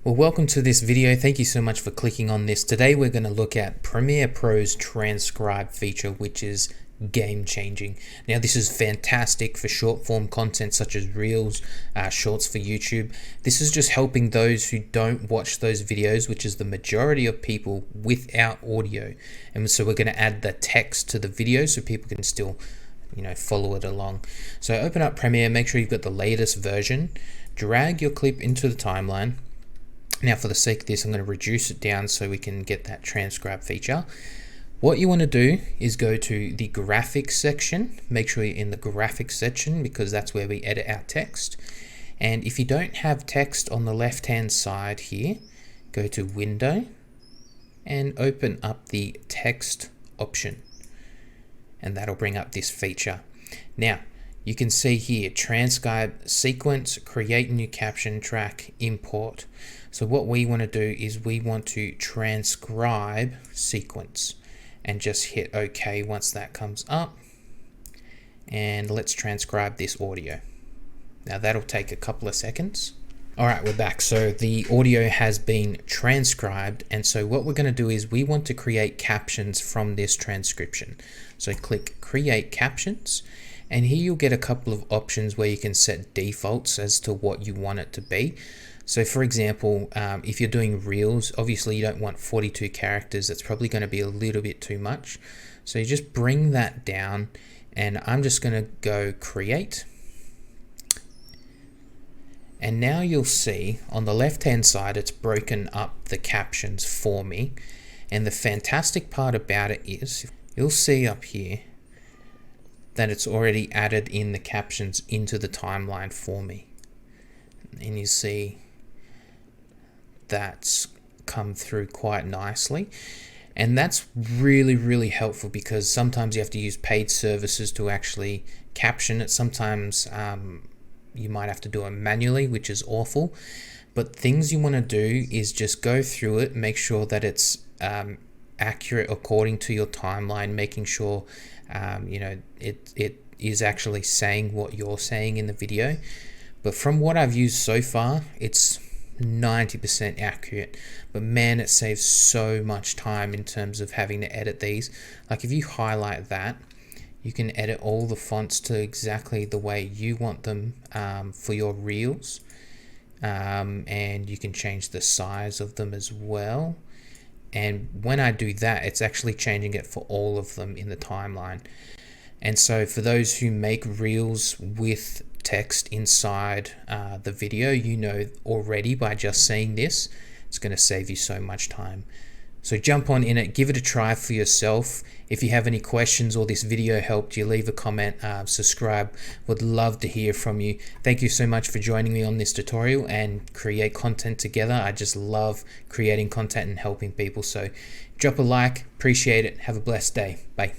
Well, welcome to this video. Thank you so much for clicking on this. Today we're going to look at Premiere Pro's Transcribe feature, which is game changing. Now this is fantastic for short form content such as Reels, Shorts for YouTube. This is just helping those who don't watch those videos, which is the majority of people, without audio. And so we're going to add the text to the video so people can still follow it along. So open up Premiere, make sure you've got the latest version, drag your clip into the timeline. Now for the sake of this, I'm going to reduce it down so we can get that transcribe feature. What you want to do is go to the graphics section. Make sure you're in the graphics section because that's where we edit our text. And if you don't have text on the left hand side here, go to Window and open up the text option. And that'll bring up this feature. Now, you can see here, transcribe sequence, create new caption track, import. So what we want to do is we want to transcribe sequence and just hit OK once that comes up. And let's transcribe this audio. Now that'll take a couple of seconds. All right, we're back. So the audio has been transcribed. And so what we're going to do is we want to create captions from this transcription. So click Create Captions. And here you'll get a couple of options where you can set defaults as to what you want it to be. So for example, if you're doing Reels, obviously you don't want 42 characters. That's probably going to be a little bit too much. So you just bring that down and I'm just going to go Create. And now you'll see on the left hand side, it's broken up the captions for me. And the fantastic part about it is you'll see up here that it's already added in the captions into the timeline for me. And you see that's come through quite nicely. And that's really, really helpful because sometimes you have to use paid services to actually caption it. Sometimes you might have to do it manually, which is awful. But things you want to do is just go through it, make sure that it's accurate according to your timeline, making sure it is actually saying what you're saying in the video. But from what I've used so far, it's 90% accurate. But man, it saves so much time in terms of having to edit these. Like if you highlight that, you can edit all the fonts to exactly the way you want them for your Reels. And you can change the size of them as well. And when I do that, it's actually changing it for all of them in the timeline. And so for those who make Reels with text inside the video, already by just seeing this, it's going to save you so much time. So jump on in it, give it a try for yourself. If you have any questions or this video helped you, leave a comment, subscribe. Would love to hear from you. Thank you so much for joining me on this tutorial and create content together. I just love creating content and helping people. So drop a like, appreciate it. Have a blessed day. Bye.